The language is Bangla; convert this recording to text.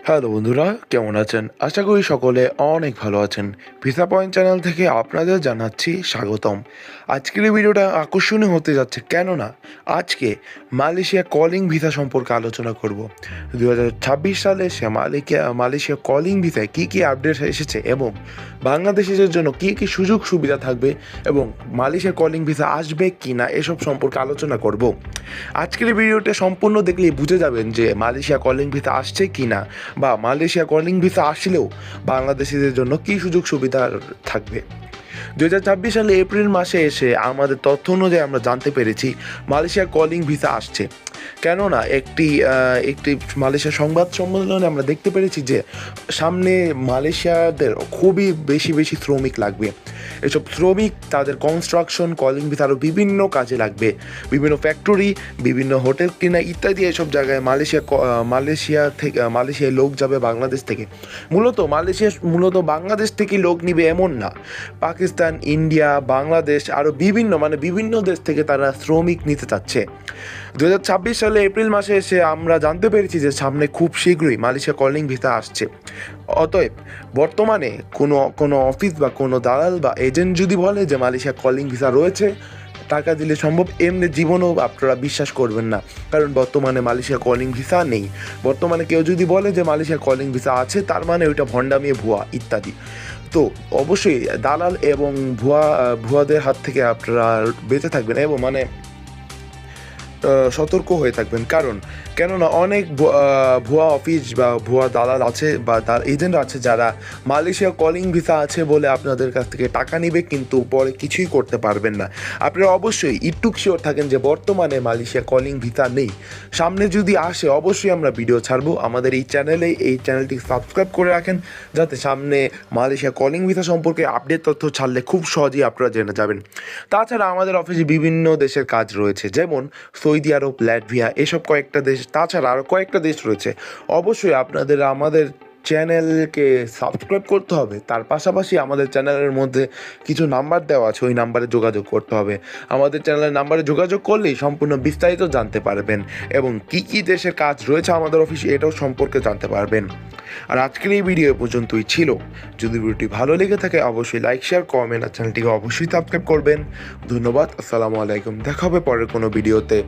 হ্যালো বন্ধুরা, কেমন আছেন? আশা করি সকলে অনেক ভালো আছেন। ভিসা পয়েন্ট চ্যানেল থেকে আপনাদের জানাচ্ছি স্বাগতম। আজকের এই ভিডিওটা আকর্ষণীয় হতে যাচ্ছে, কেননা আজকে মালয়েশিয়া কলিং ভিসা সম্পর্কে আলোচনা করব। 2026 সালে সে মালয়েশিয়া কলিং ভিসায় কী কী আপডেট এসেছে এবং বাংলাদেশিদের জন্য কী কী সুযোগ সুবিধা থাকবে এবং মালয়েশিয়া কলিং ভিসা আসবে কি না এসব সম্পর্কে আলোচনা করব। আজকের এই ভিডিওটা সম্পূর্ণ দেখলেই বুঝে যাবেন যে মালয়েশিয়া কলিং ভিসা আসছে কি না, বা মালয়েশিয়া কলিং ভিসা আসলেও বাংলাদেশিদের জন্য কী সুযোগ সুবিধা থাকবে। 2026 সালে এপ্রিল মাসে এসে আমাদের তথ্য অনুযায়ী আমরা জানতে পেরেছি মালয়েশিয়া কলিং ভিসা আসছে। কেননা একটি মালয়েশিয়া সংবাদ সম্মেলনে আমরা দেখতে পেরেছি যে সামনে মালয়েশিয়াদের খুবই বেশি শ্রমিক লাগবে। এসব শ্রমিক তাদের কনস্ট্রাকশন, কলিং ভিসা আরও বিভিন্ন কাজে লাগবে। বিভিন্ন ফ্যাক্টরি, বিভিন্ন হোটেল কিনা ইত্যাদি এসব জায়গায় মালয়েশিয়ায় লোক যাবে বাংলাদেশ থেকে। মূলত বাংলাদেশ থেকে লোক নিবে এমন না, পাকিস্তান, ইন্ডিয়া, বাংলাদেশ আরও বিভিন্ন দেশ থেকে তারা শ্রমিক নিতে চাচ্ছে। 2026 সালে এপ্রিল মাসে এসে আমরা জানতে পেরেছি যে সামনে খুব শীঘ্রই মালয়েশিয়া কলিং ভিসা আসছে। অতএব বর্তমানে কোনো অফিস বা কোনো দালাল বা এজেন্ট যদি বলে যে মালয়েশিয়া কলিং ভিসা রয়েছে, টাকা দিলে সম্ভব, এমনি জীবনেও আপনারা বিশ্বাস করবেন না, কারণ বর্তমানে মালয়েশিয়া কলিং ভিসা নেই। বর্তমানে কেউ যদি বলে যে মালয়েশিয়া কলিং ভিসা আছে, তার মানে ওইটা ভণ্ডামি, ভুয়া ইত্যাদি। তো অবশ্যই দালাল এবং ভুয়াদের হাত থেকে আপনারা বেঁচে থাকবেন এবং সতর্ক হয়ে থাকবেন। কেননা অনেক ভুয়া অফিস বা ভুয়া দালাল আছে বা এজেন্ট আছে যারা মালয়েশিয়া কলিং ভিসা আছে বলে আপনাদের কাছ থেকে টাকা নেবে, কিন্তু পরে কিছুই করতে পারবেন না। আপনারা অবশ্যই একটু শিওর থাকেন যে বর্তমানে মালয়েশিয়া কলিং ভিসা নেই। সামনে যদি আসে অবশ্যই আমরা ভিডিও ছাড়বো আমাদের এই চ্যানেলটি সাবস্ক্রাইব করে রাখেন, যাতে সামনে মালয়েশিয়া কলিং ভিসা সম্পর্কে আপডেট তথ্য ছাড়লে খুব সহজেই আপনারা জেনে যাবেন। তাছাড়া আমাদের অফিসে বিভিন্ন দেশের কাজ রয়েছে, যেমন সৌদি আরব, ল্যাটভিয়া, এসব কয়েকটা দেশ। তাছাড়া আরও কয়েকটা দেশ রয়েছে। অবশ্যই আপনাদের আমাদের চ্যানেলকে সাবস্ক্রাইব করতে হবে। তার পাশাপাশি আমাদের চ্যানেলের মধ্যে কিছু নাম্বার দেওয়া আছে, ওই নাম্বারে যোগাযোগ করতে হবে। আমাদের চ্যানেলের নাম্বারে যোগাযোগ করলেই সম্পূর্ণ বিস্তারিত জানতে পারবেন এবং কী কী দেশের কাজ রয়েছে আমাদের অফিসে এটাও সম্পর্কে জানতে পারবেন। আর আজকের এই ভিডিও পর্যন্তই ছিল। যদি ভিডিওটি ভালো লেগে থাকে অবশ্যই লাইক, শেয়ার, কমেন্ট আর চ্যানেলটিকে অবশ্যই সাবস্ক্রাইব করবেন। ধন্যবাদ। আসসালামু আলাইকুম। দেখা হবে পরের কোনো ভিডিওতে।